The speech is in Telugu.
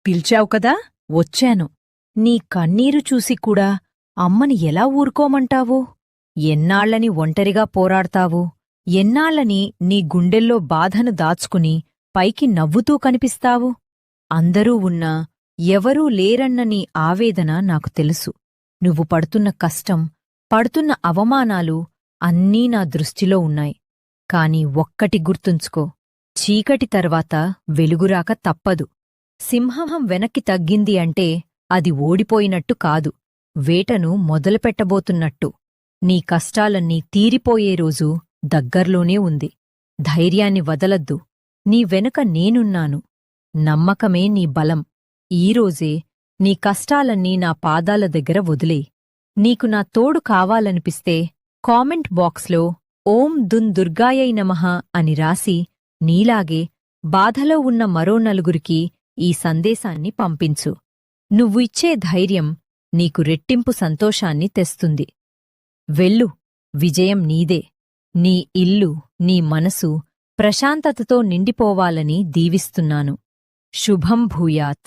పిలిచావు కదా వచ్చాను. నీ కన్నీరు చూసి కూడా అమ్మని ఎలా ఊరుకోమంటావు? ఎన్నాళ్లని ఒంటరిగా పోరాడతావు? ఎన్నాళ్లని నీ గుండెల్లో బాధను దాచుకుని పైకి నవ్వుతూ కనిపిస్తావు? అందరూ ఉన్నా ఎవరూ లేరన్న నీ ఆవేదన నాకు తెలుసు. నువ్వు పడుతున్న కష్టం, పడుతున్న అవమానాలు అన్నీ నా దృష్టిలో ఉన్నాయి. కాని ఒక్కటి గుర్తుంచుకో, చీకటి తర్వాత వెలుగురాక తప్పదు. సింహం వెనక్కి తగ్గింది అంటే అది ఓడిపోయినట్టు కాదు, వేటను మొదలుపెట్టబోతున్నట్టు. నీ కష్టాలన్నీ తీరిపోయే రోజు దగ్గర్లోనే ఉంది. ధైర్యాన్ని వదలద్దు. నీ వెనుక నేనున్నాను. నమ్మకమే నీ బలం. ఈరోజే నీ కష్టాలన్నీ నా పాదాల దగ్గర వదిలేయ్. నీకు నా తోడు కావాలనిపిస్తే కామెంట్ బాక్స్లో ఓం దున్ దుర్గాయై నమః అని రాసి నీలాగే బాధలో ఉన్న మరో నలుగురికి ఈ సందేశాన్ని పంపించు. నువ్వు ఇచ్చే ధైర్యం నీకు రెట్టింపు సంతోషాన్ని తెస్తుంది. వెళ్ళు, విజయం నీదే. నీ ఇల్లు, నీ మనసు ప్రశాంతతతో నిండిపోవాలని దీవిస్తున్నాను. శుభం భూయాత్.